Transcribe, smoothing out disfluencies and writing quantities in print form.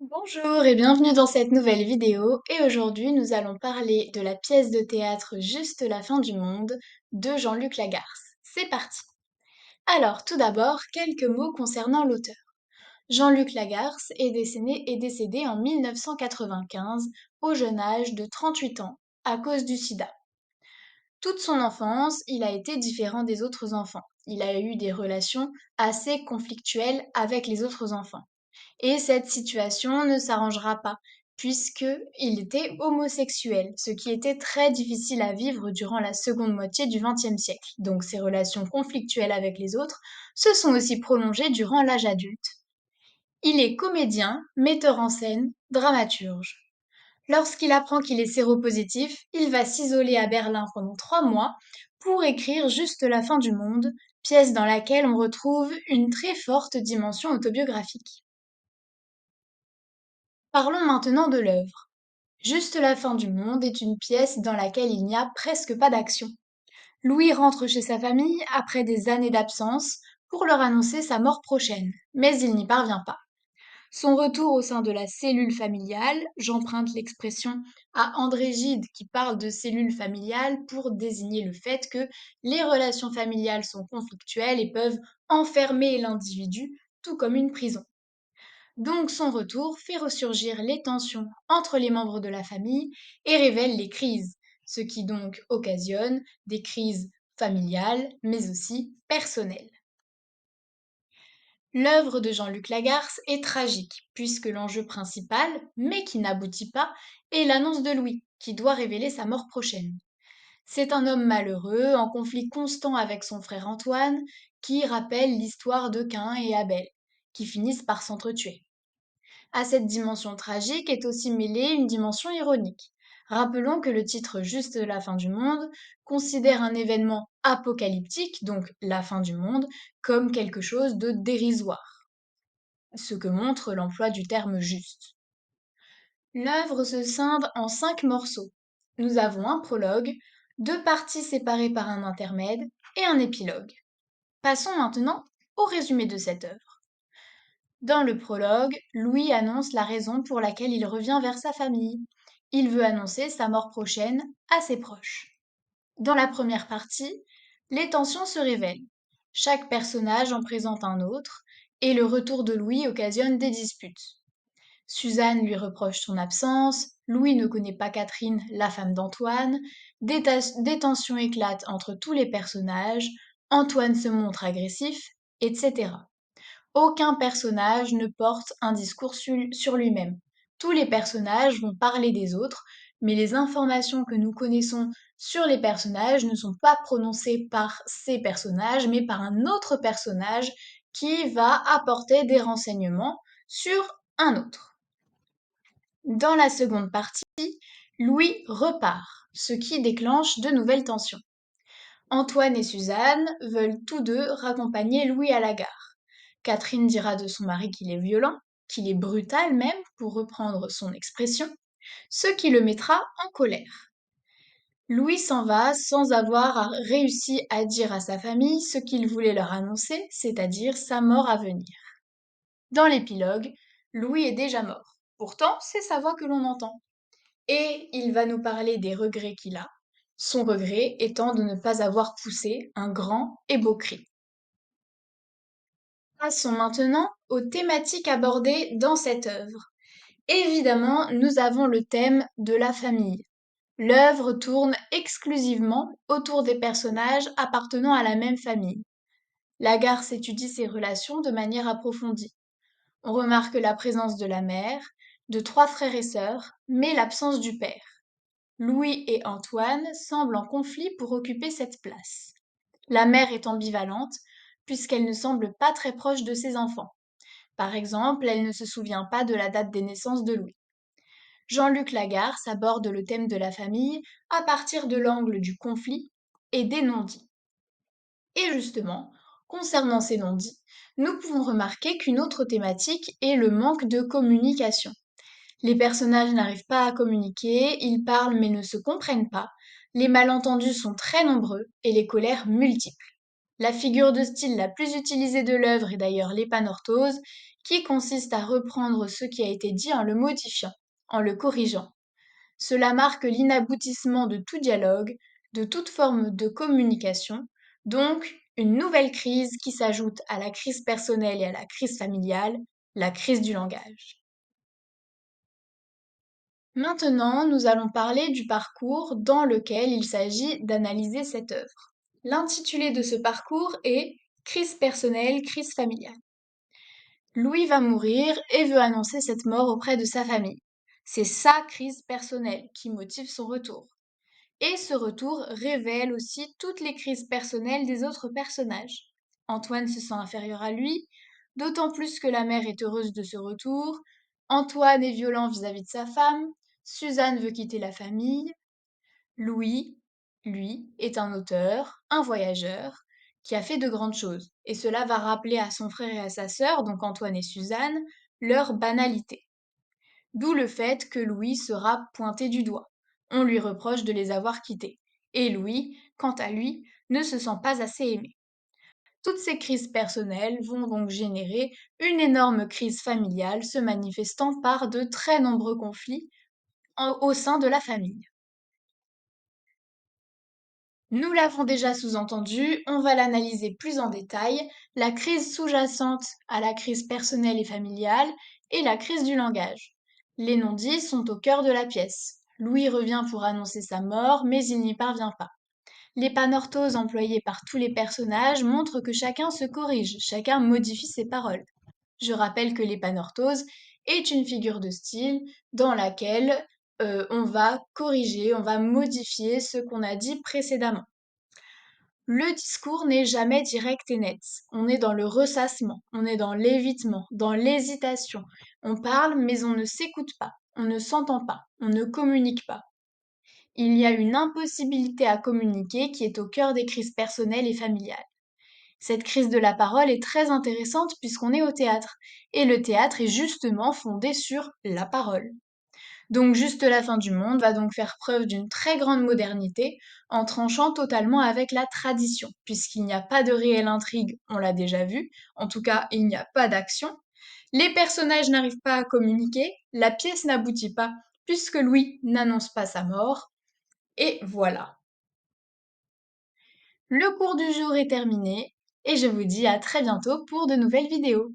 Bonjour et bienvenue dans cette nouvelle vidéo et aujourd'hui nous allons parler de la pièce de théâtre Juste la fin du monde de Jean-Luc Lagarce. C'est parti! Alors tout d'abord, quelques mots concernant l'auteur. Jean-Luc Lagarce est décédé en 1995 au jeune âge de 38 ans à cause du sida. Toute son enfance, il a été différent des autres enfants. Il a eu des relations assez conflictuelles avec les autres enfants. Et cette situation ne s'arrangera pas, puisqu'il était homosexuel, ce qui était très difficile à vivre durant la seconde moitié du XXe siècle. Donc ces relations conflictuelles avec les autres se sont aussi prolongées durant l'âge adulte. Il est comédien, metteur en scène, dramaturge. Lorsqu'il apprend qu'il est séropositif, il va s'isoler à Berlin pendant 3 mois pour écrire Juste la fin du monde, pièce dans laquelle on retrouve une très forte dimension autobiographique. Parlons maintenant de l'œuvre. Juste la fin du monde est une pièce dans laquelle il n'y a presque pas d'action. Louis rentre chez sa famille après des années d'absence pour leur annoncer sa mort prochaine, mais il n'y parvient pas. Son retour au sein de la cellule familiale, j'emprunte l'expression à André Gide qui parle de cellule familiale pour désigner le fait que les relations familiales sont conflictuelles et peuvent enfermer l'individu, tout comme une prison. Donc son retour fait ressurgir les tensions entre les membres de la famille et révèle les crises, ce qui donc occasionne des crises familiales mais aussi personnelles. L'œuvre de Jean-Luc Lagarce est tragique, puisque l'enjeu principal, mais qui n'aboutit pas, est l'annonce de Louis, qui doit révéler sa mort prochaine. C'est un homme malheureux, en conflit constant avec son frère Antoine, qui rappelle l'histoire de Caïn et Abel, qui finissent par s'entretuer. À cette dimension tragique est aussi mêlée une dimension ironique. Rappelons que le titre Juste la fin du monde considère un événement apocalyptique, donc la fin du monde, comme quelque chose de dérisoire, ce que montre l'emploi du terme juste. L'œuvre se scinde en 5 morceaux. Nous avons un prologue, 2 parties séparées par un intermède et un épilogue. Passons maintenant au résumé de cette œuvre. Dans le prologue, Louis annonce la raison pour laquelle il revient vers sa famille. Il veut annoncer sa mort prochaine à ses proches. Dans la première partie, les tensions se révèlent. Chaque personnage en présente un autre, et le retour de Louis occasionne des disputes. Suzanne lui reproche son absence, Louis ne connaît pas Catherine, la femme d'Antoine, des tensions éclatent entre tous les personnages, Antoine se montre agressif, etc. Aucun personnage ne porte un discours sur lui-même. Tous les personnages vont parler des autres, mais les informations que nous connaissons sur les personnages ne sont pas prononcées par ces personnages, mais par un autre personnage qui va apporter des renseignements sur un autre. Dans la seconde partie, Louis repart, ce qui déclenche de nouvelles tensions. Antoine et Suzanne veulent tous deux raccompagner Louis à la gare. Catherine dira de son mari qu'il est violent, qu'il est brutal même, pour reprendre son expression, ce qui le mettra en colère. Louis s'en va sans avoir réussi à dire à sa famille ce qu'il voulait leur annoncer, c'est-à-dire sa mort à venir. Dans l'épilogue, Louis est déjà mort. Pourtant, c'est sa voix que l'on entend. Et il va nous parler des regrets qu'il a, son regret étant de ne pas avoir poussé un grand et beau cri. Passons maintenant aux thématiques abordées dans cette œuvre. Évidemment, nous avons le thème de la famille. L'œuvre tourne exclusivement autour des personnages appartenant à la même famille. Lagarce étudie ces relations de manière approfondie. On remarque la présence de la mère, de 3 frères et sœurs, mais l'absence du père. Louis et Antoine semblent en conflit pour occuper cette place. La mère est ambivalente, puisqu'elle ne semble pas très proche de ses enfants. Par exemple, elle ne se souvient pas de la date des naissances de Louis. Jean-Luc Lagarce aborde le thème de la famille à partir de l'angle du conflit et des non-dits. Et justement, concernant ces non-dits, nous pouvons remarquer qu'une autre thématique est le manque de communication. Les personnages n'arrivent pas à communiquer, ils parlent mais ne se comprennent pas, les malentendus sont très nombreux et les colères multiples. La figure de style la plus utilisée de l'œuvre est d'ailleurs l'épanorthose, qui consiste à reprendre ce qui a été dit en le modifiant, en le corrigeant. Cela marque l'inaboutissement de tout dialogue, de toute forme de communication, donc une nouvelle crise qui s'ajoute à la crise personnelle et à la crise familiale, la crise du langage. Maintenant, nous allons parler du parcours dans lequel il s'agit d'analyser cette œuvre. L'intitulé de ce parcours est Crise personnelle, crise familiale. Louis va mourir et veut annoncer cette mort auprès de sa famille. C'est sa crise personnelle qui motive son retour. Et ce retour révèle aussi toutes les crises personnelles des autres personnages. Antoine se sent inférieur à lui, d'autant plus que la mère est heureuse de ce retour. Antoine est violent vis-à-vis de sa femme. Suzanne veut quitter la famille. Louis, lui, est un auteur, un voyageur, qui a fait de grandes choses. Et cela va rappeler à son frère et à sa sœur, donc Antoine et Suzanne, leur banalité. D'où le fait que Louis sera pointé du doigt. On lui reproche de les avoir quittés. Et Louis, quant à lui, ne se sent pas assez aimé. Toutes ces crises personnelles vont donc générer une énorme crise familiale se manifestant par de très nombreux conflits au sein de la famille. Nous l'avons déjà sous-entendu, on va l'analyser plus en détail, la crise sous-jacente à la crise personnelle et familiale et la crise du langage. Les non-dits sont au cœur de la pièce. Louis revient pour annoncer sa mort, mais il n'y parvient pas. Les panorthoses employées par tous les personnages montrent que chacun se corrige, chacun modifie ses paroles. Je rappelle que l'épanorthose est une figure de style dans laquelle on va corriger, on va modifier ce qu'on a dit précédemment. Le discours n'est jamais direct et net. On est dans le ressassement, on est dans l'évitement, dans l'hésitation. On parle mais on ne s'écoute pas, on ne s'entend pas, on ne communique pas. Il y a une impossibilité à communiquer qui est au cœur des crises personnelles et familiales. Cette crise de la parole est très intéressante puisqu'on est au théâtre, et le théâtre est justement fondé sur la parole. Donc Juste la fin du monde va donc faire preuve d'une très grande modernité en tranchant totalement avec la tradition, puisqu'il n'y a pas de réelle intrigue, on l'a déjà vu, en tout cas il n'y a pas d'action. Les personnages n'arrivent pas à communiquer, la pièce n'aboutit pas, puisque Louis n'annonce pas sa mort, et voilà. Le cours du jour est terminé, et je vous dis à très bientôt pour de nouvelles vidéos.